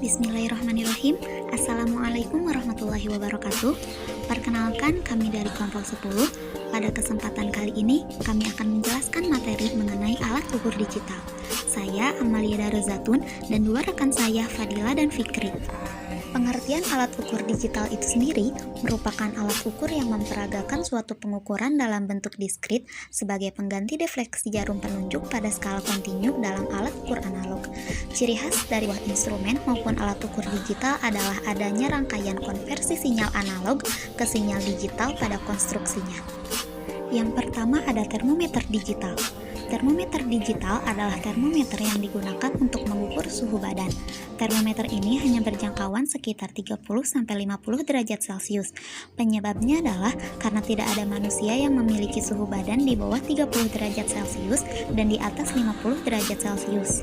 Bismillahirrahmanirrahim. Assalamualaikum warahmatullahi wabarakatuh. Perkenalkan, kami dari kelompok 10. Pada kesempatan kali ini, kami akan menjelaskan materi mengenai alat ukur digital. Saya Amalia Daruzatun dan dua rekan saya, Fadila dan Fikri. Pengertian alat ukur digital itu sendiri merupakan alat ukur yang memperagakan suatu pengukuran dalam bentuk diskrit sebagai pengganti defleksi jarum penunjuk pada skala kontinu dalam alat ukur analog. Ciri khas dari buah instrumen maupun alat ukur digital adalah adanya rangkaian konversi sinyal analog ke sinyal digital pada konstruksinya. Yang pertama ada termometer digital. Termometer digital adalah termometer yang digunakan untuk mengukur suhu badan. Termometer ini hanya berjangkauan sekitar 30-50 derajat Celcius. Penyebabnya adalah karena tidak ada manusia yang memiliki suhu badan di bawah 30 derajat Celcius dan di atas 50 derajat Celcius.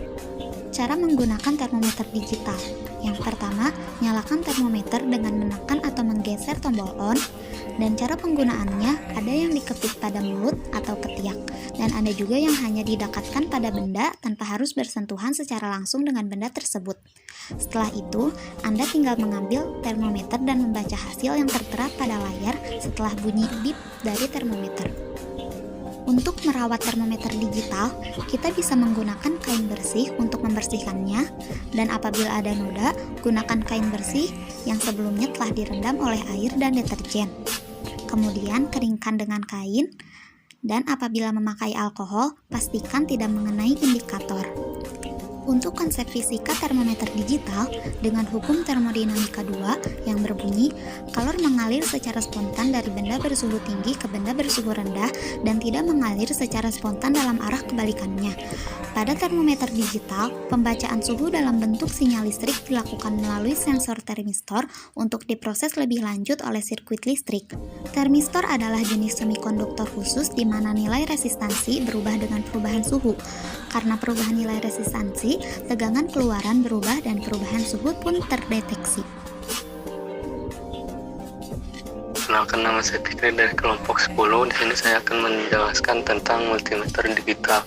Cara menggunakan termometer digital. Yang pertama, nyalakan termometer dengan menekan atau menggeser tombol on. Dan cara penggunaannya ada yang dikepit pada mulut atau ketiak, dan ada juga yang hanya didekatkan pada benda tanpa harus bersentuhan secara langsung dengan benda tersebut. Setelah itu, Anda tinggal mengambil termometer dan membaca hasil yang tertera pada layar setelah bunyi bip dari termometer. Untuk merawat termometer digital, kita bisa menggunakan kain bersih untuk membersihkannya, dan apabila ada noda, gunakan kain bersih yang sebelumnya telah direndam oleh air dan deterjen. Kemudian keringkan dengan kain, dan apabila memakai alkohol, pastikan tidak mengenai indikator. Untuk konsep fisika termometer digital dengan hukum termodinamika 2 yang berbunyi kalor mengalir secara spontan dari benda bersuhu tinggi ke benda bersuhu rendah dan tidak mengalir secara spontan dalam arah kebalikannya. Pada termometer digital, pembacaan suhu dalam bentuk sinyal listrik dilakukan melalui sensor termistor untuk diproses lebih lanjut oleh sirkuit listrik. Termistor adalah jenis semikonduktor khusus di mana nilai resistansi berubah dengan perubahan suhu. Karena perubahan nilai resistansi, tegangan keluaran berubah dan perubahan suhu pun terdeteksi. Kenalkan, nama saya Fikri dari kelompok 10. Di sini saya akan menjelaskan tentang multimeter digital.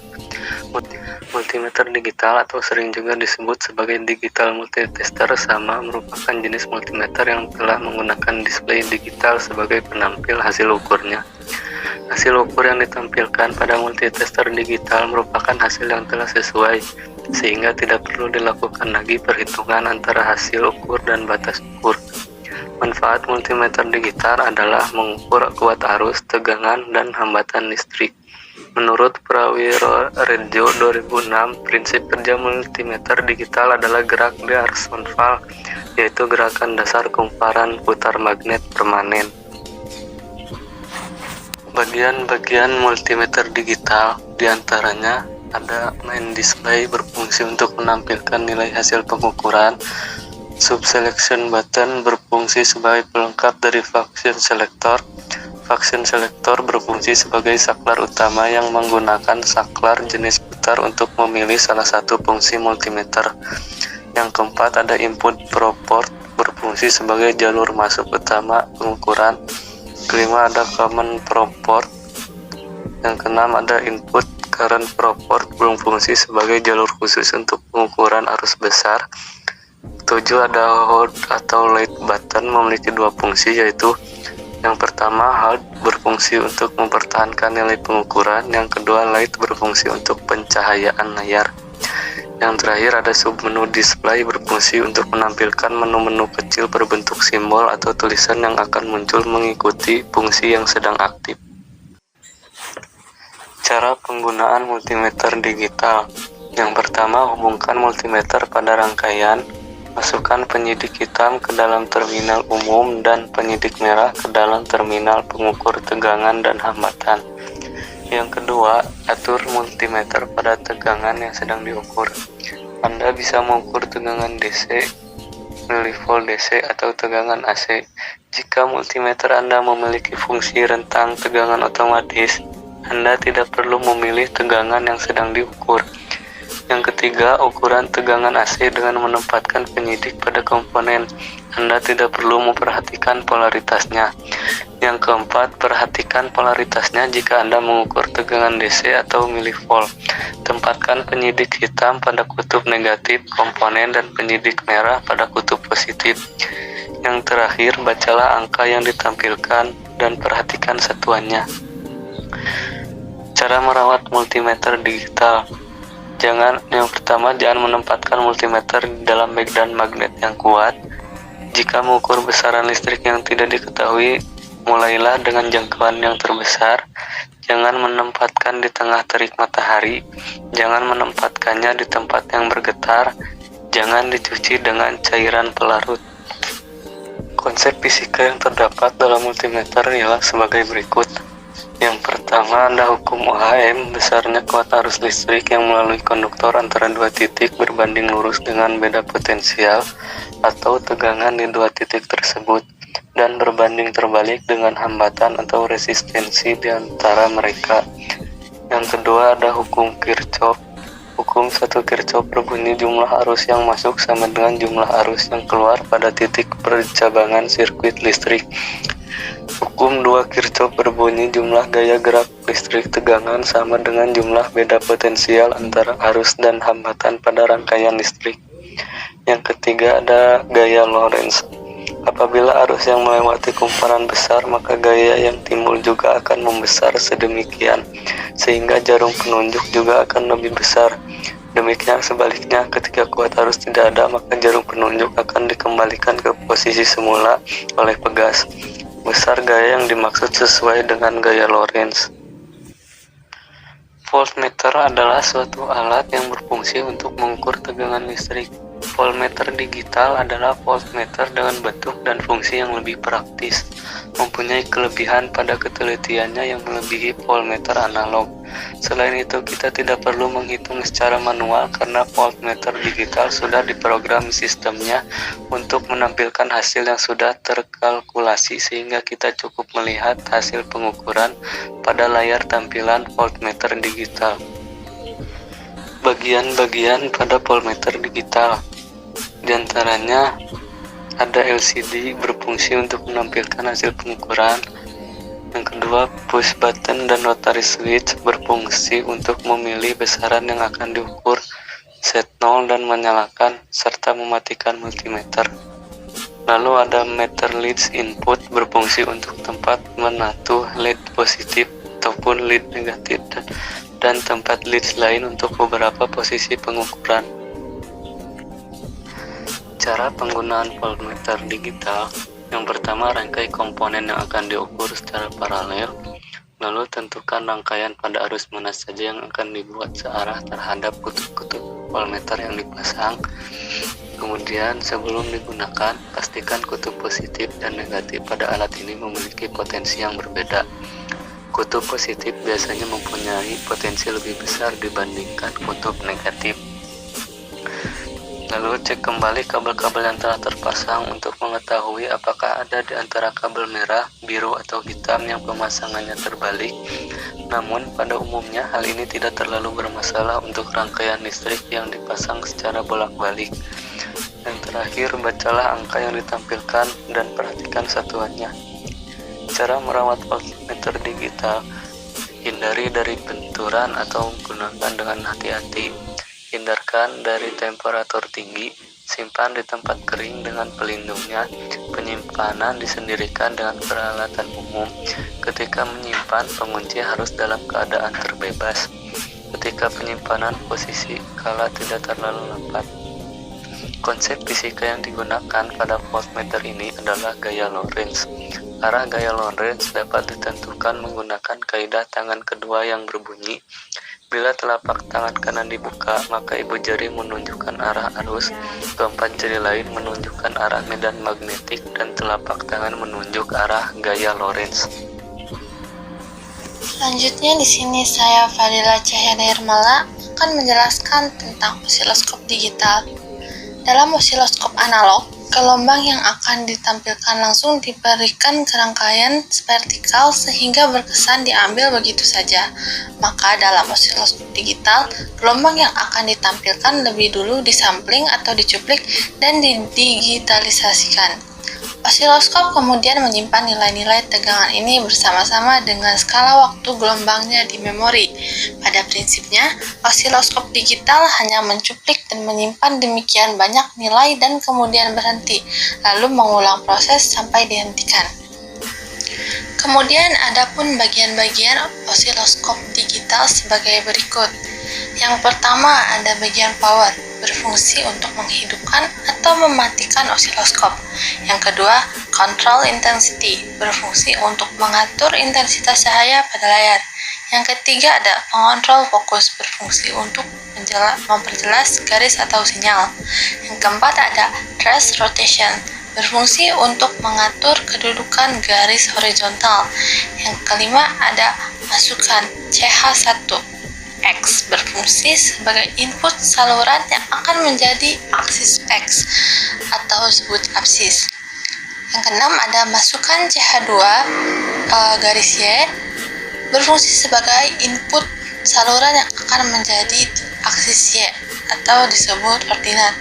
Multimeter digital atau sering juga disebut sebagai digital multitester sama merupakan jenis multimeter yang telah menggunakan display digital sebagai penampil hasil ukurnya. Hasil ukur yang ditampilkan pada multitester digital merupakan hasil yang telah sesuai, sehingga tidak perlu dilakukan lagi perhitungan antara hasil ukur dan batas ukur. Manfaat multimeter digital adalah mengukur kuat arus, tegangan, dan hambatan listrik. Menurut Prawiroredjo 2006, prinsip kerja multimeter digital adalah gerak horizontal, yaitu gerakan dasar kumparan putar magnet permanen. Bagian-bagian multimeter digital diantaranya ada main display berfungsi untuk menampilkan nilai hasil pengukuran, subselection button berfungsi sebagai pelengkap dari function selector. Function selector berfungsi sebagai saklar utama yang menggunakan saklar jenis putar untuk memilih salah satu fungsi multimeter. Yang keempat ada input probe port berfungsi sebagai jalur masuk utama pengukuran. Kelima ada common probe port. Yang keenam ada input current probe port berfungsi sebagai jalur khusus untuk pengukuran arus besar. 7 ada hold atau light button memiliki dua fungsi, yaitu yang pertama hold berfungsi untuk mempertahankan nilai pengukuran, yang kedua light berfungsi untuk pencahayaan layar. Yang terakhir ada submenu display berfungsi untuk menampilkan menu-menu kecil berbentuk simbol atau tulisan yang akan muncul mengikuti fungsi yang sedang aktif. Cara penggunaan multimeter digital. Yang pertama, hubungkan multimeter pada rangkaian, masukkan penyidik hitam ke dalam terminal umum dan penyidik merah ke dalam terminal pengukur tegangan dan hambatan. Yang kedua, atur multimeter pada tegangan yang sedang diukur. Anda bisa mengukur tegangan DC, milivolt DC, atau tegangan AC. Jika multimeter Anda memiliki fungsi rentang tegangan otomatis, Anda tidak perlu memilih tegangan yang sedang diukur. Yang ketiga, ukuran tegangan AC dengan menempatkan penyidik pada komponen. Anda tidak perlu memperhatikan polaritasnya. Yang keempat, perhatikan polaritasnya jika Anda mengukur tegangan DC atau milivolt. Tempatkan penyidik hitam pada kutub negatif komponen dan penyidik merah pada kutub positif. Yang terakhir, bacalah angka yang ditampilkan dan perhatikan satuannya. Cara merawat multimeter digital. Yang pertama, jangan menempatkan multimeter di dalam medan magnet yang kuat. Jika mengukur besaran listrik yang tidak diketahui, mulailah dengan jangkauan yang terbesar. Jangan menempatkan di tengah terik matahari. Jangan menempatkannya di tempat yang bergetar. Jangan dicuci dengan cairan pelarut. Konsep fisika yang terdapat dalam multimeter ialah sebagai berikut. Yang pertama, ada hukum Ohm, besarnya kuat arus listrik yang melalui konduktor antara dua titik berbanding lurus dengan beda potensial atau tegangan di dua titik tersebut, dan berbanding terbalik dengan hambatan atau resistensi di antara mereka. Yang kedua, ada hukum Kirchhoff. Hukum 1 Kirchhoff berbunyi jumlah arus yang masuk sama dengan jumlah arus yang keluar pada titik percabangan sirkuit listrik. Hukum 2 Kirchhoff berbunyi jumlah gaya gerak listrik tegangan sama dengan jumlah beda potensial antara arus dan hambatan pada rangkaian listrik. Yang ketiga, ada gaya Lorentz. Apabila arus yang melewati kumparan besar, maka gaya yang timbul juga akan membesar sedemikian, sehingga jarum penunjuk juga akan lebih besar. Demikian sebaliknya, ketika kuat arus tidak ada, maka jarum penunjuk akan dikembalikan ke posisi semula oleh pegas. Besar gaya yang dimaksud sesuai dengan gaya Lorentz. Voltmeter adalah suatu alat yang berfungsi untuk mengukur tegangan listrik. Voltmeter digital adalah voltmeter dengan bentuk dan fungsi yang lebih praktis, mempunyai kelebihan pada ketelitiannya yang melebihi voltmeter analog. Selain itu, kita tidak perlu menghitung secara manual karena voltmeter digital sudah diprogram sistemnya untuk menampilkan hasil yang sudah terkalkulasi, sehingga kita cukup melihat hasil pengukuran pada layar tampilan voltmeter digital. Bagian-bagian pada voltmeter digital, di antaranya ada LCD berfungsi untuk menampilkan hasil pengukuran. Yang kedua, push button dan rotary switch berfungsi untuk memilih besaran yang akan diukur, set 0 dan menyalakan serta mematikan multimeter. Lalu ada meter leads input berfungsi untuk tempat menatu lead positif ataupun lead negatif dan tempat leads lain untuk beberapa posisi pengukuran. Cara penggunaan voltmeter digital. Yang pertama, rangkai komponen yang akan diukur secara paralel. Lalu tentukan rangkaian pada arus mana saja yang akan dibuat searah terhadap kutub-kutub voltmeter yang dipasang. Kemudian sebelum digunakan, pastikan kutub positif dan negatif pada alat ini memiliki potensi yang berbeda. Kutub positif biasanya mempunyai potensi lebih besar dibandingkan kutub negatif. Lalu cek kembali kabel-kabel yang telah terpasang untuk mengetahui apakah ada di antara kabel merah, biru, atau hitam yang pemasangannya terbalik. Namun pada umumnya hal ini tidak terlalu bermasalah untuk rangkaian listrik yang dipasang secara bolak-balik. Yang terakhir, bacalah angka yang ditampilkan dan perhatikan satuannya. Cara merawat voltmeter digital. Hindari dari benturan atau gunakan dengan hati-hati. Hindarkan dari temperatur tinggi, simpan di tempat kering dengan pelindungnya. Penyimpanan disendirikan dengan peralatan umum. Ketika menyimpan, pengunci harus dalam keadaan terbebas. Ketika penyimpanan, posisi kala tidak terlalu rapat. Konsep fisika yang digunakan pada voltmeter ini adalah gaya Lorentz. Arah gaya Lorentz dapat ditentukan menggunakan kaidah tangan kedua yang berbunyi, bila telapak tangan kanan dibuka, maka ibu jari menunjukkan arah arus, keempat jari lain menunjukkan arah medan magnetik, dan telapak tangan menunjuk arah gaya Lorentz. Selanjutnya di sini saya Fadila Cahyana Irmala akan menjelaskan tentang osiloskop digital. Dalam osiloskop analog, gelombang yang akan ditampilkan langsung diberikan kerangkaian vertikal sehingga berkesan diambil begitu saja. Maka dalam osiloskop digital, gelombang yang akan ditampilkan lebih dulu disampling atau dicuplik dan didigitalisasikan. Osiloskop kemudian menyimpan nilai-nilai tegangan ini bersama-sama dengan skala waktu gelombangnya di memori. Pada prinsipnya, osiloskop digital hanya mencuplik dan menyimpan demikian banyak nilai dan kemudian berhenti, lalu mengulang proses sampai dihentikan. Kemudian ada pun bagian-bagian osiloskop digital sebagai berikut. Yang pertama ada bagian power, berfungsi untuk menghidupkan atau mematikan osiloskop. Yang kedua, control intensity, berfungsi untuk mengatur intensitas cahaya pada layar. Yang ketiga ada pengontrol fokus, berfungsi untuk memperjelas garis atau sinyal. Yang keempat ada trace rotation, berfungsi untuk mengatur kedudukan garis horizontal. Yang kelima ada masukan CH1 X, berfungsi sebagai input saluran yang akan menjadi aksis X atau disebut absis. Yang keenam ada masukan CH2 garis Y, berfungsi sebagai input saluran yang akan menjadi aksis Y atau disebut ordinat.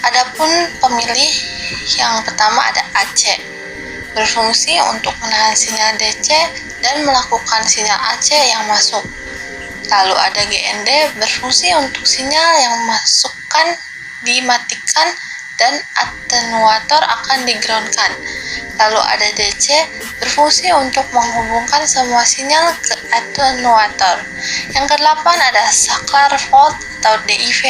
Adapun pemilih yang pertama ada AC, berfungsi untuk menahan sinyal DC dan melakukan sinyal AC yang masuk. Lalu ada GND, berfungsi untuk sinyal yang masukkan dimatikan dan atenuator akan digroundkan. Lalu ada DC, berfungsi untuk menghubungkan semua sinyal ke atenuator. Yang kedelapan ada saklar volt atau DIV,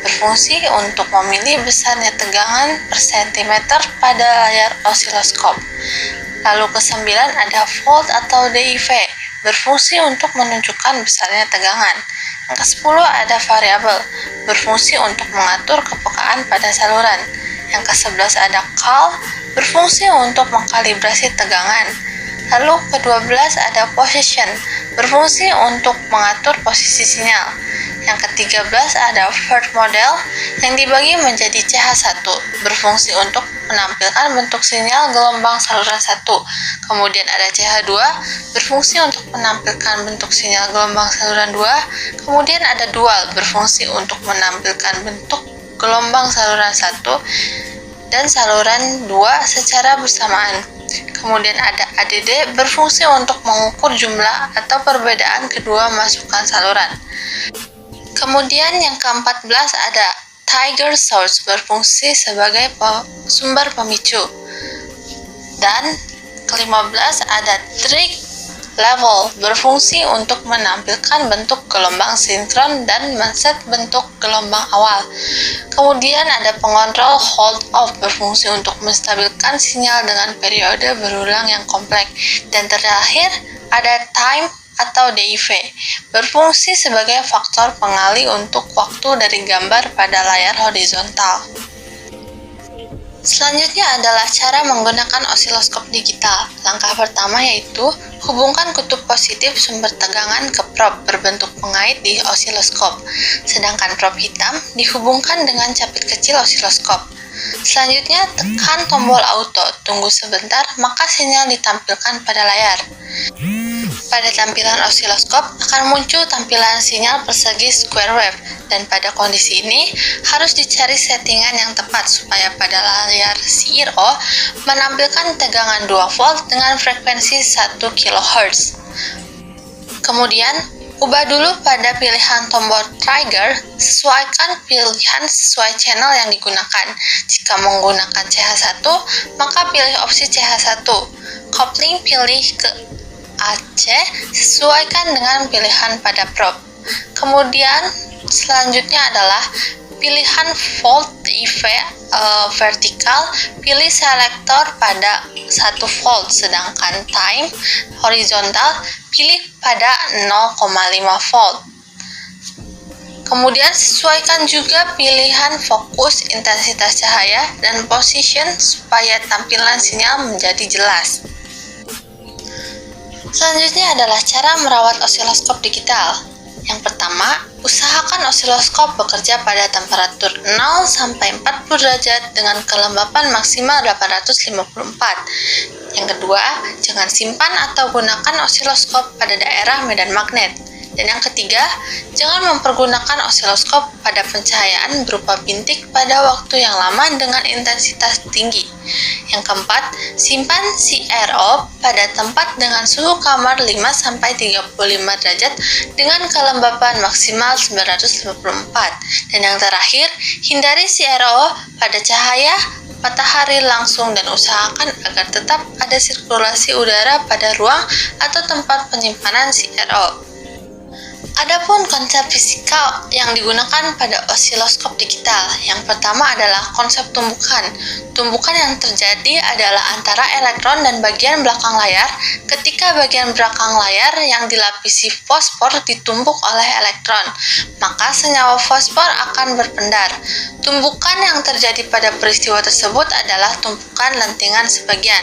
berfungsi untuk memilih besarnya tegangan per sentimeter pada layar osiloskop. Lalu kesembilan ada volt atau DIV, berfungsi untuk menunjukkan besarnya tegangan. Yang ke-10 ada variabel, berfungsi untuk mengatur kepekaan pada saluran. Yang ke-11 ada cal, berfungsi untuk mengkalibrasi tegangan. Lalu ke-12 ada position, berfungsi untuk mengatur posisi sinyal. Yang ke-13 ada first model yang dibagi menjadi CH1, berfungsi untuk menampilkan bentuk sinyal gelombang saluran 1. Kemudian ada CH2, berfungsi untuk menampilkan bentuk sinyal gelombang saluran 2. Kemudian ada dual, berfungsi untuk menampilkan bentuk gelombang saluran 1 dan saluran 2 secara bersamaan. Kemudian ada ADD, berfungsi untuk mengukur jumlah atau perbedaan kedua masukan saluran. Kemudian yang ke-14 ada trigger source, berfungsi sebagai sumber pemicu. Dan ke-15 ada trig level, berfungsi untuk menampilkan bentuk gelombang sinkron dan men-set bentuk gelombang awal. Kemudian ada pengontrol hold off, berfungsi untuk menstabilkan sinyal dengan periode berulang yang kompleks. Dan terakhir ada time atau DIV, berfungsi sebagai faktor pengalih untuk waktu dari gambar pada layar horizontal. Selanjutnya adalah cara menggunakan osiloskop digital. Langkah pertama yaitu hubungkan kutub positif sumber tegangan ke prob berbentuk pengait di osiloskop, sedangkan prob hitam dihubungkan dengan capit kecil osiloskop. Selanjutnya tekan tombol auto, tunggu sebentar, maka sinyal ditampilkan pada layar. Pada tampilan osiloskop akan muncul tampilan sinyal persegi square wave, dan pada kondisi ini harus dicari settingan yang tepat supaya pada layar CRO menampilkan tegangan 2 volt dengan frekuensi 1 kHz. Kemudian ubah dulu pada pilihan tombol trigger, sesuaikan pilihan sesuai channel yang digunakan. Jika menggunakan CH1, maka pilih opsi CH1. Kopling pilih ke AC, sesuaikan dengan pilihan pada prob. Kemudian selanjutnya adalah pilihan volt IV vertikal, pilih selektor pada 1 volt, sedangkan time horizontal pilih pada 0,5 volt. Kemudian sesuaikan juga pilihan fokus, intensitas cahaya, dan position supaya tampilan sinyal menjadi jelas. Selanjutnya adalah cara merawat osiloskop digital. Yang pertama, usahakan osiloskop bekerja pada temperatur 0 sampai 40 derajat dengan kelembapan maksimal 854. Yang kedua, jangan simpan atau gunakan osiloskop pada daerah medan magnet. Dan yang ketiga, jangan mempergunakan osiloskop pada pencahayaan berupa bintik pada waktu yang lama dengan intensitas tinggi. Yang keempat, simpan CRO pada tempat dengan suhu kamar 5-35 derajat dengan kelembapan maksimal 954. Dan yang terakhir, hindari CRO pada cahaya matahari langsung dan usahakan agar tetap ada sirkulasi udara pada ruang atau tempat penyimpanan CRO. Adapun konsep fisikal yang digunakan pada osiloskop digital, yang pertama adalah konsep tumbukan. Tumbukan yang terjadi adalah antara elektron dan bagian belakang layar ketika bagian belakang layar yang dilapisi fosfor ditumbuk oleh elektron, maka senyawa fosfor akan berpendar. Tumbukan yang terjadi pada peristiwa tersebut adalah tumpukan lentingan sebagian.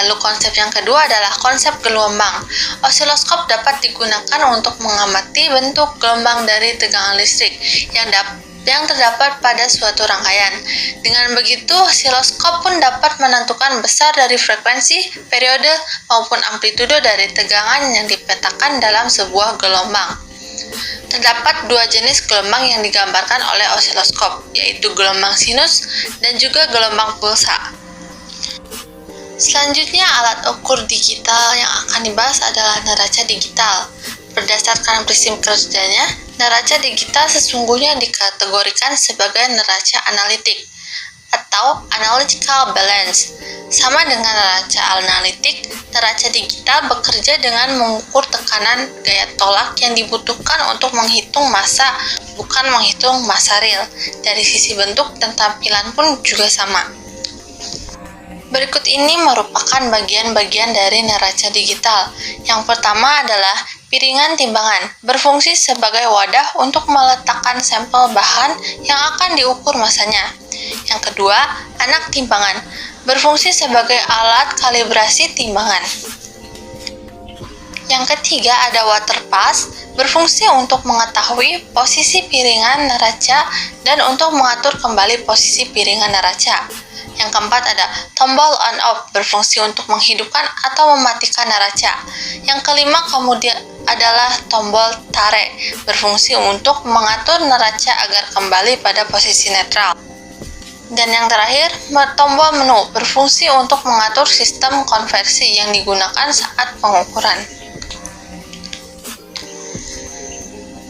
Lalu konsep yang kedua adalah konsep gelombang. Osiloskop dapat digunakan untuk mengamati bentuk gelombang dari tegangan listrik yang terdapat pada suatu rangkaian. Dengan begitu, osiloskop pun dapat menentukan besar dari frekuensi, periode, maupun amplitudo dari tegangan yang dipetakan dalam sebuah gelombang. Terdapat dua jenis gelombang yang digambarkan oleh osiloskop, yaitu gelombang sinus dan juga gelombang pulsa. Selanjutnya, alat ukur digital yang akan dibahas adalah neraca digital. Berdasarkan prinsip kerjanya, neraca digital sesungguhnya dikategorikan sebagai neraca analitik atau analytical balance. Sama dengan neraca analitik, neraca digital bekerja dengan mengukur tekanan gaya tolak yang dibutuhkan untuk menghitung massa, bukan menghitung massa real. Dari sisi bentuk dan tampilan pun juga sama. Berikut ini merupakan bagian-bagian dari neraca digital. Yang pertama adalah piringan timbangan, berfungsi sebagai wadah untuk meletakkan sampel bahan yang akan diukur massanya. Yang kedua, anak timbangan, berfungsi sebagai alat kalibrasi timbangan. Yang ketiga ada water pass, berfungsi untuk mengetahui posisi piringan neraca dan untuk mengatur kembali posisi piringan neraca. Yang keempat ada tombol on-off, berfungsi untuk menghidupkan atau mematikan neraca. Yang kelima kemudian adalah tombol tarik, berfungsi untuk mengatur neraca agar kembali pada posisi netral. Dan yang terakhir, tombol menu, berfungsi untuk mengatur sistem konversi yang digunakan saat pengukuran.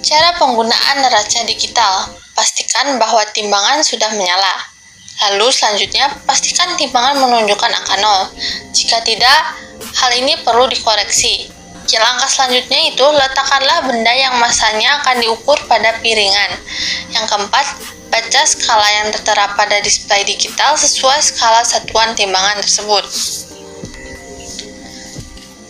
Cara penggunaan neraca digital, pastikan bahwa timbangan sudah menyala. Lalu selanjutnya, pastikan timbangan menunjukkan angka 0. Jika tidak, hal ini perlu dikoreksi. Langkah selanjutnya itu, letakkanlah benda yang massanya akan diukur pada piringan. Yang keempat, baca skala yang tertera pada display digital sesuai skala satuan timbangan tersebut.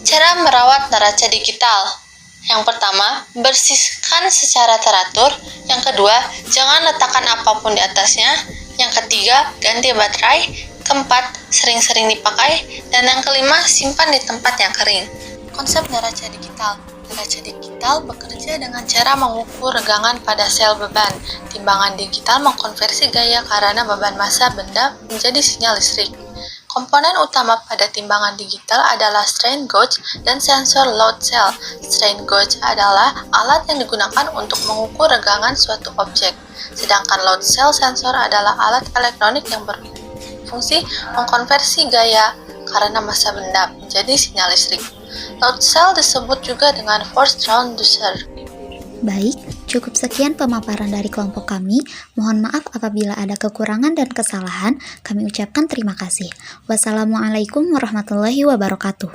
Cara merawat neraca digital. Yang pertama, bersihkan secara teratur. Yang kedua, jangan letakkan apapun di atasnya. Yang ketiga, ganti baterai. Keempat, sering-sering dipakai. Dan yang kelima, simpan di tempat yang kering. Konsep neraca digital. Neraca digital bekerja dengan cara mengukur regangan pada sel beban. Timbangan digital mengkonversi gaya karena beban massa benda menjadi sinyal listrik. Komponen utama pada timbangan digital adalah strain gauge dan sensor load cell. Strain gauge adalah alat yang digunakan untuk mengukur regangan suatu objek. Sedangkan load cell sensor adalah alat elektronik yang berfungsi mengkonversi gaya karena massa benda menjadi sinyal listrik. Load cell disebut juga dengan force transducer. Baik, cukup sekian pemaparan dari kelompok kami. Mohon maaf apabila ada kekurangan dan kesalahan. Kami ucapkan terima kasih. Wassalamualaikum warahmatullahi wabarakatuh.